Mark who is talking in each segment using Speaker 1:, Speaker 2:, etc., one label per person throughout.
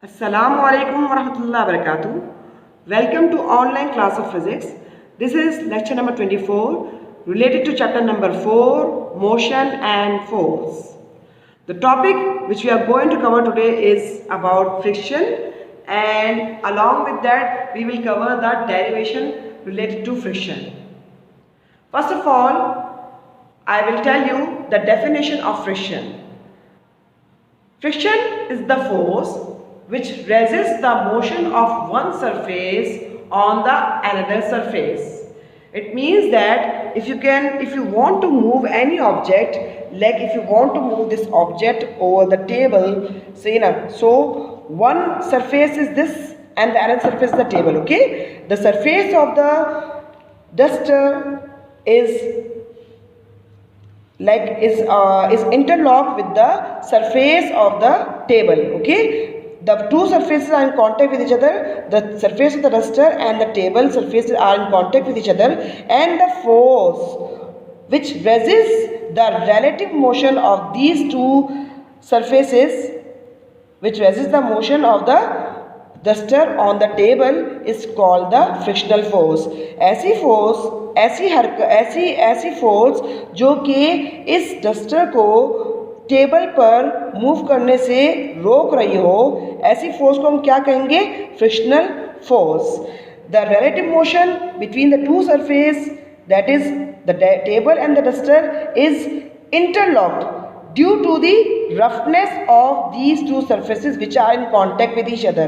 Speaker 1: Assalamu alaikum warahmatullahi wabarakatuh. Welcome to online class of physics. This is lecture number 24 related to chapter number 4, motion and force. The topic which we are going to cover today is about friction, and along with that we will cover the derivation related to friction. First of all, I will tell you the definition of friction. Friction is the force which resists the motion of one surface on the another surface. It means that if you want to move any object, like if you want to move this object over the table, say so one surface is this and the other surface is the table, okay? The surface of the duster is interlocked with the surface of the table, okay? The two surfaces are in contact with each other. The surface of the duster and the table surfaces are in contact with each other, and the force which resists the relative motion of these two surfaces, which resists the motion of the duster on the table, is called the frictional force. ऐसी force जो कि इस duster को table पर move करने से रोक रही हो, ऐसी फोर्स को हम क्या कहेंगे? Frictional force. The relative motion between the two surface, that is the table and the duster, is interlocked due to the roughness of these two surfaces which are in contact with each other.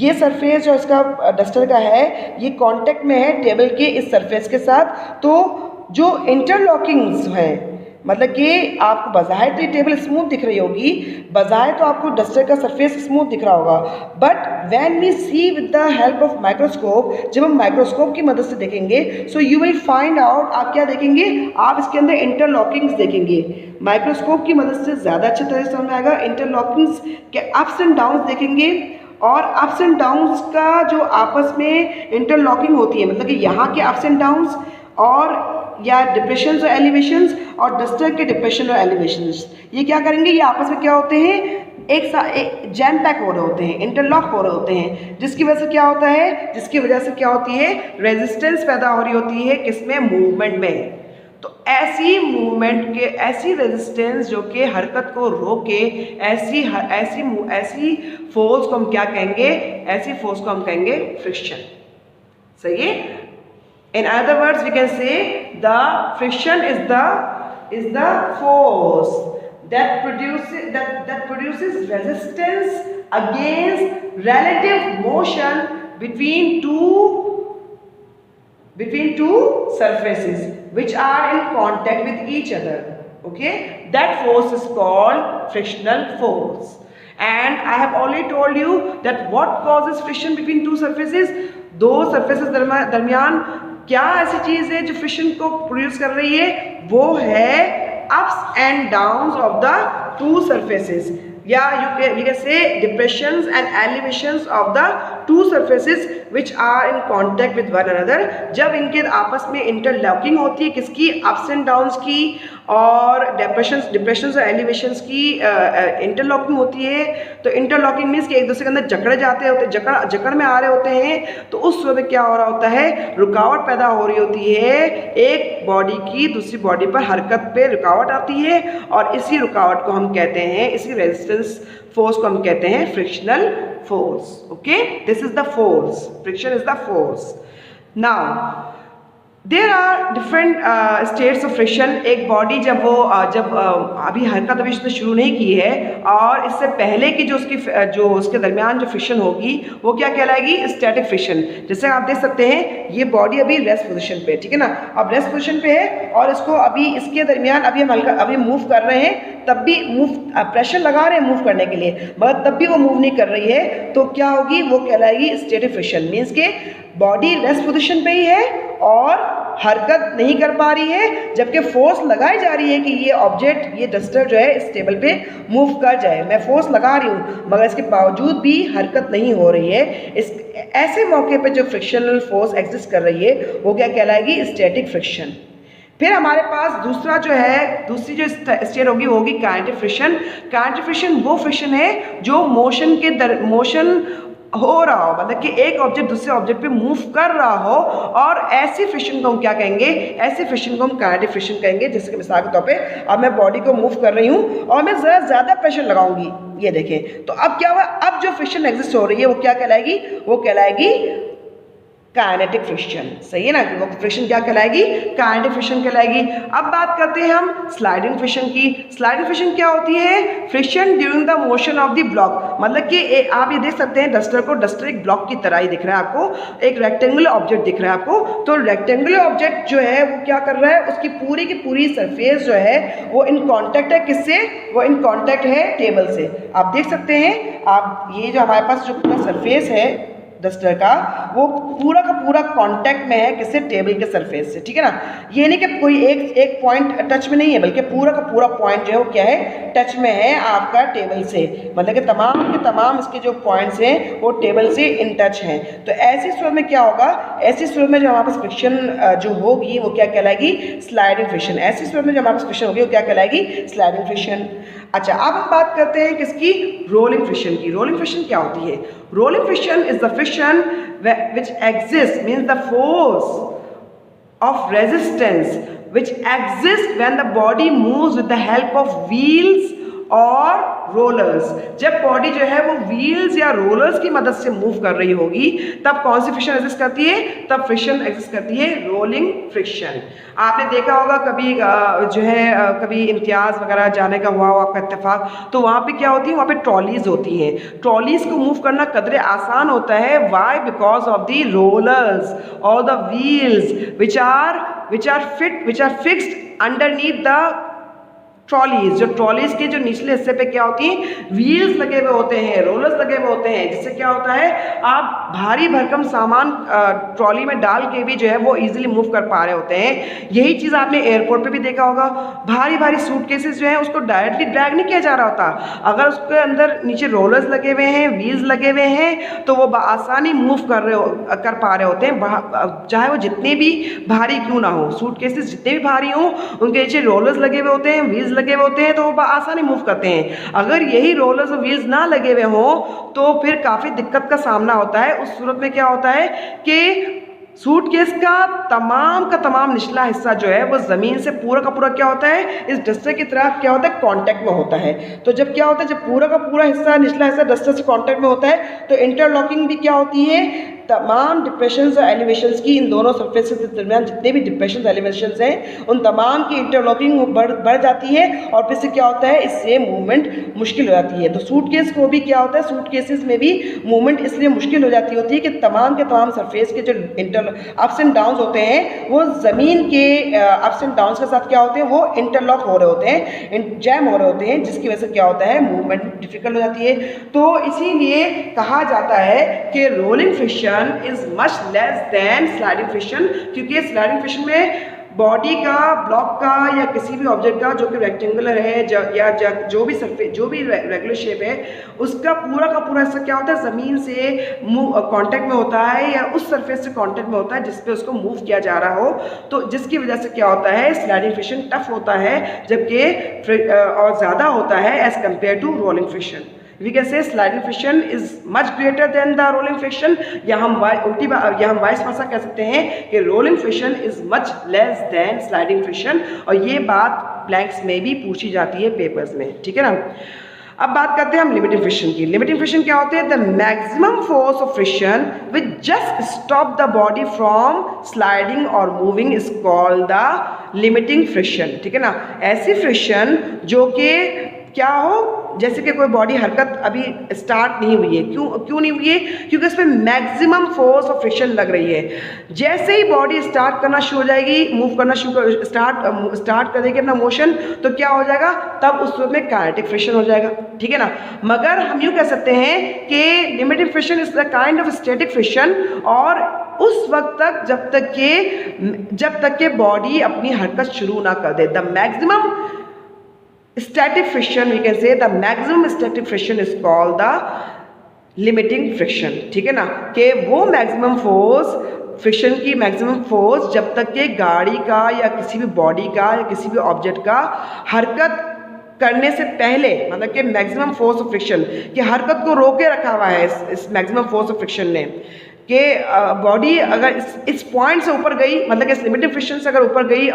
Speaker 1: ये surface जो इसका duster का है, ये contact में है table के इस सरफेस के साथ. तो जो इंटरलॉकिंग्स हैं, मतलब कि आपको बज़ाहिर तो ये टेबल स्मूथ दिख रही होगी, बज़ाहिर तो आपको डस्टर का सरफेस स्मूथ दिख रहा होगा, but when we see with the help of microscope, जब हम माइक्रोस्कोप की मदद से देखेंगे, so you will find out, आप क्या देखेंगे? आप इसके अंदर इंटरलॉकिंग्स देखेंगे. माइक्रोस्कोप की मदद से ज़्यादा अच्छी तरह से समझ में आएगा. इंटरलॉकिंग्स के अप्स एंड डाउन्स देखेंगे, और अप्स एंड डाउन्स का जो आपस में इंटरलॉकिंग होती है, मतलब कि यहाँ के अप्स एंड डाउन्स और या डिप्रेशंस और एलिवेशंस और डस्टर के डिप्रेशन और एलिवेशंस, ये क्या करेंगे? ये आपस में क्या होते हैं? एक जैम पैक हो रहे होते हैं, इंटरलॉक हो रहे होते हैं, जिसकी वजह से क्या होता है? जिसकी वजह से क्या होती है? रेजिस्टेंस पैदा हो रही होती है. किसमें? मूवमेंट में. तो ऐसी मूवमेंट के, ऐसी रेजिस्टेंस जो कि हरकत को रोके, ऐसी फोर्स को हम क्या कहेंगे? ऐसी फोर्स को हम कहेंगे फ्रिक्शन. सही है? In other words, we can say the friction is the force that produces resistance against relative motion between two surfaces which are in contact with each other. Okay, that force is called frictional force. And I have already told you that what causes friction between two surfaces. दो surfaces दरमियान क्या ऐसी चीज़ है जो friction को produce कर रही है? वो है ups and downs of the two surfaces, या you can say depressions and elevations of the two surfaces which are in contact with one another. जब इनके आपस में इंटरलॉकिंग होती है, किसकी? अप्स एंड डाउन्स की, और डिप्रेशंस और एलिवेशंस की इंटरलॉकिंग होती है. तो इंटरलॉकिंग मीन्स कि एक दूसरे के अंदर जकड़ में आ रहे होते हैं. तो उस समय क्या हो रहा होता है? रुकावट पैदा हो रही होती है. एक बॉडी की दूसरी बॉडी पर हरकत पे रुकावट आती है, और इसी रुकावट को हम कहते हैं, इसी रेजिस्टेंस फोर्स को हम कहते हैं frictional force. Okay, this is the force. Friction is the force. Now there are different states of friction. एक बॉडी जब अभी हरकत अभी उसने शुरू नहीं की है, और इससे पहले की जो उसके दरमियान जो फ्रिक्शन होगी, वो क्या कहलाएगी? Static friction. जैसे आप देख सकते हैं, ये बॉडी अभी रेस्ट पोजीशन पे है, ठीक है ना? अब रेस्ट पोजीशन पे है, और इसको अभी इसके दरमियान अभी मूव कर रहे हैं, तब भी प्रेशर लगा रहे हैं मूव करने के लिए, मगर तब भी वो मूव नहीं कर रही है. तो क्या होगी? वो कहलाएगी स्टैटिक फ्रिक्शन. मीन्स के बॉडी रेस्ट पोजीशन पे ही है और हरकत नहीं कर पा रही है, जबकि फोर्स लगाई जा रही है कि ये ऑब्जेक्ट, ये डस्टर जो है इस टेबल पे मूव कर जाए. मैं फोर्स लगा रही हूँ, मगर इसके बावजूद भी हरकत नहीं हो रही है. ऐसे मौके पे जो फ्रिक्शनल फोर्स एग्जिस्ट कर रही है, वो क्या कहलाएगी? Static friction. फिर हमारे पास दूसरा जो है, दूसरी जो स्टेट होगी वो होगी काइनेटिक फ्रिक्शन। काइनेटिक फ्रिक्शन वो फ्रिक्शन है जो मोशन हो रहा हो, मतलब कि एक ऑब्जेक्ट दूसरे ऑब्जेक्ट पे मूव कर रहा हो, और ऐसी फ्रिक्शन को हम क्या कहेंगे, ऐसी फ्रिक्शन को हम काइनेटिक फ्रिक्शन कहेंगे। जैसे कि मिसाल के तौर पे अब मैं बॉडी को मूव कर रही हूँ और मैं ज़रा ज़्यादा प्रेशर लगाऊंगी, ये देखें, तो अब क्या हुआ, अब जो फ्रिक्शन एग्जिस्ट हो रही है वो क्या कहलाएगी, वो कहलाएगी काइनेटिक फ्रिक्शन। सही है ना, वो फ्रिक्शन क्या कहलाएगी, काइनेटिक फ्रिक्शन कहलाएगी। अब बात करते हैं हम स्लाइडिंग फ्रिक्शन की। स्लाइडिंग फ्रिक्शन क्या होती है, friction during the motion of the block. मतलब कि आप ये देख सकते हैं डस्टर को, डस्टर एक ब्लॉक की तरह ही दिख रहा है आपको, एक रेक्टेंगुलर ऑब्जेक्ट दिख रहा है आपको। तो रेक्टेंगुलर ऑब्जेक्ट जो है वो क्या कर रहा है, उसकी पूरी की पूरी सरफेस जो है वो इन कॉन्टैक्ट है, किससे, वो इन कॉन्टैक्ट है टेबल से। आप देख सकते हैं, आप ये जो हमारे पास जो पूरा सरफेस है डस्टर का, वो पूरा का पूरा कांटेक्ट में है किससे, टेबल के सरफेस से, ठीक है ना। ये नहीं कि कोई एक पॉइंट टच में नहीं है, बल्कि पूरा का पूरा पॉइंट जो है वो क्या है, टच में है आपका टेबल से। मतलब कि तमाम के तमाम इसके जो पॉइंट्स हैं वो टेबल से इन टच हैं। तो ऐसी सूरत में क्या होगा, ऐसी सूरत में जो हमारे पास फ्रिक्शन जो होगी वो क्या कहलाएगी, स्लाइडिंग फ्रिक्शन। ऐसी सूरत में जो हमारे पास फ्रिक्शन होगी वो क्या कहलाएगी, स्लाइडिंग फ्रिक्शन। अच्छा, अब हम बात करते हैं किसकी, रोलिंग फ्रिक्शन की। रोलिंग फ्रिक्शन क्या होती है, rolling friction is the friction which exists, means the force of resistance which exists when the body moves with the help of wheels और रोलर्स। जब बॉडी जो है वो व्हील्स या रोलर्स की मदद से मूव कर रही होगी तब कौन सी फ्रिक्शन एग्जिस्ट करती है, तब फ्रिक्शन एग्जिस्ट करती है रोलिंग फ्रिक्शन। आपने देखा होगा कभी जो है कभी इम्तियाज़ वगैरह जाने का हुआ हो आपका इत्तेफाक, तो वहाँ पे क्या होती है, वहाँ पे ट्रॉलीज होती हैं। ट्रॉलीज को मूव करना कदरे आसान होता है, why, because of the rollers और the wheels which are fixed underneath the trolleys. जो ट्रॉलीज के जो निचले हिस्से पे क्या होती है, व्हील्स लगे हुए होते हैं, रोलर्स लगे हुए होते हैं, जिससे क्या होता है आप भारी भरकम सामान ट्रॉली में डाल के भी जो है वो इजीली मूव कर पा रहे होते हैं। यही चीज़ आपने एयरपोर्ट पे भी देखा होगा, भारी भारी सूटकेसेस जो है उसको डायरेक्टली ड्रैग नहीं किया जा रहा होता, अगर उसके अंदर नीचे रोलर्स लगे हुए हैं, व्हील्स लगे हुए हैं, तो वो आसानी मूव कर पा रहे होते हैं, चाहे वो जितने भी भारी क्यों ना हो। सूटकेसेस जितने भी भारी हों उनके नीचे रोलर्स लगे हुए होते हैं, व्हील्स लगे हुए होते हैं, तो वो आसानी मूव करते हैं। अगर यही रोलर्स और व्हील्स ना लगे हुए हों तो फिर काफ़ी दिक्कत का सामना होता है। उस सूरत में क्या होता है कि सूटकेस का तमाम निचला हिस्सा जो है वो ज़मीन से पूरा का पूरा क्या होता है, इस डस्टर की तरह क्या होता है, कांटेक्ट में होता है। तो जब क्या होता है, जब पूरा का पूरा हिस्सा निचला हिस्सा डस्टर से कांटेक्ट में होता है तो इंटरलॉकिंग भी क्या होती है, तमाम डिप्रेशंस और एलिवेशंस की, इन दोनों सरफेस के दरमियान जितने भी डिप्रेशन एलिवेशंस हैं उन तमाम की इंटरलॉकिंग बढ़ जाती है, और फिर से क्या होता है, इससे मूवमेंट मुश्किल हो जाती है। तो सूटकेस को भी क्या होता है, सूटकेसेस में भी मूवमेंट इसलिए मुश्किल हो जाती होती है कि तमाम के तमाम सरफेस के जो अप्स एंड डाउन्स होते हैं वो ज़मीन के अप्स एंड डाउन्स के साथ क्या होते हैं, वो इंटरलॉक हो रहे होते हैं, जैम हो रहे होते हैं, जिसकी वजह से क्या होता है, मूवमेंट डिफिकल्ट हो जाती है। तो इसीलिए कहा जाता है कि rolling friction is much less than sliding friction, क्योंकि स्लाइडिंग फ्रिक्शन में बॉडी का, ब्लॉक का या किसी भी ऑब्जेक्ट का जो कि रेक्टेंगुलर है या जो भी सरफेस, जो भी रेगुलर शेप है, उसका पूरा का पूरा हिस्सा क्या होता है, ज़मीन से कांटेक्ट में होता है या उस सरफेस से कांटेक्ट में होता है जिस पे उसको मूव किया जा रहा हो। तो जिसकी वजह से क्या होता है, स्लाइडिंग फ्रिक्शन टफ होता है, जबकि और ज़्यादा होता है as compare to rolling friction. We can say sliding friction is much greater than the rolling friction, या हम वाइस वर्सा कह सकते हैं कि rolling friction is much less than sliding friction, और ये बात ब्लैंक्स में भी पूछी जाती है पेपर्स में, ठीक है ना। अब बात करते हैं हम लिमिटिंग फ्रिक्शन की। लिमिटिंग फ्रिक्शन क्या होते हैं, the maximum force of friction which just stop the body from sliding और moving is called the limiting friction, ठीक है ना। ऐसी फ्रिक्शन जो कि क्या हो, जैसे कि कोई बॉडी हरकत अभी स्टार्ट नहीं हुई है, क्यों नहीं हुई है, क्योंकि उसमें मैक्सिमम फोर्स ऑफ फ्रिक्शन लग रही है। जैसे ही बॉडी स्टार्ट करना शुरू हो जाएगी, मूव करना स्टार्ट कर देगी अपना मोशन, तो क्या हो जाएगा, तब उस वक्त में काइनेटिक फ्रिक्शन हो जाएगा, ठीक है ना। मगर हम यूँ कह सकते हैं कि limiting friction is the kind of static friction, और उस वक्त तक जब तक के बॉडी अपनी हरकत शुरू ना कर दे। The maximum static friction, we can say the maximum static friction is called the limiting friction, ठीक है ना, कि वो मैक्सिमम फोर्स फ्रिक्शन की मैक्सिमम फोर्स जब तक कि गाड़ी का या किसी भी बॉडी का या किसी भी ऑब्जेक्ट का हरकत करने से पहले, मतलब कि मैक्सिमम फोर्स ऑफ फ्रिक्शन की हरकत को रोके रखा हुआ है इस मैक्सिमम फोर्स ऑफ फ्रिक्शन ने, कि बॉडी अगर इस पॉइंट से ऊपर गई, मतलब कि इस लिमिटिंग फ्रिक्शन से अगर ऊपर गई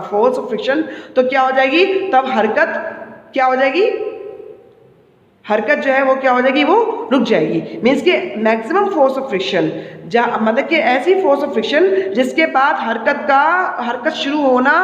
Speaker 1: फोर्स ऑफ फ्रिक्शन, तो क्या हो जाएगी, तब हरकत क्या हो जाएगी, हरकत जो है वो क्या हो जाएगी, वो रुक जाएगी। मीन्स कि मैक्सिमम फोर्स ऑफ फ्रिक्शन, जहाँ मतलब कि ऐसी फोर्स ऑफ फ्रिक्शन जिसके बाद हरकत शुरू होना,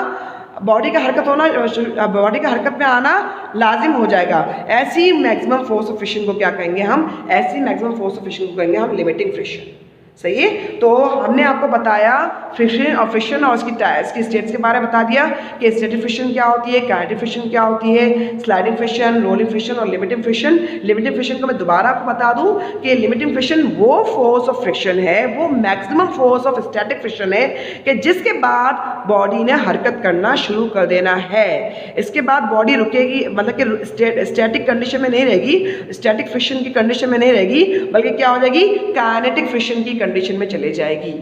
Speaker 1: बॉडी का हरकत में आना लाजिम हो जाएगा, ऐसी मैक्सिमम फोर्स ऑफ फ्रिक्शन को क्या कहेंगे हम, ऐसी मैक्सिमम फोर्स ऑफ फ्रिक्शन को कहेंगे हम लिमिटिंग फ्रिक्शन। सही है। तो हमने आपको बताया फ्रिक्शन और इसकी स्टेट्स के बारे में बता दिया कि स्टैटिक फ्रिक्शन क्या होती है, काइनेटिक फ्रिक्शन क्या होती है, स्लाइडिंग फ्रिक्शन, रोलिंग फ्रिक्शन और लिमिटिंग फ्रिक्शन। लिमिटिंग फ्रिक्शन को मैं दोबारा आपको बता दूं कि लिमिटिंग फ्रिक्शन वो फोर्स ऑफ फ्रिक्शन है, वो maximum force of static friction है कि जिसके बाद बॉडी ने हरकत करना शुरू कर देना है। इसके बाद बॉडी रुकेगी, मतलब कि स्टैटिक कंडीशन में नहीं रहेगी, स्टैटिक फ्रिक्शन की कंडीशन में नहीं रहेगी, बल्कि क्या हो जाएगी, काइनेटिक फ्रिक्शन की कंडीशन में चले जाएगी।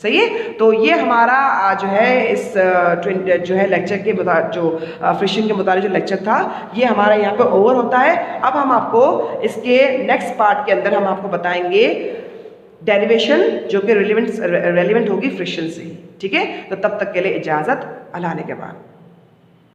Speaker 1: सही है। तो ये हमारा जो है इस जो है लेक्चर के जो फ्रिक्शन के मुताबिक जो लेक्चर था, ये हमारा यहाँ पे ओवर होता है। अब हम आपको इसके नेक्स्ट पार्ट के अंदर हम आपको बताएंगे डेरिवेशन, जो कि रेलिवेंट होगी फ्रिक्शन से ही। ठीक है। तो तब तक के लिए इजाज़त, अल्लाह ने के बाद।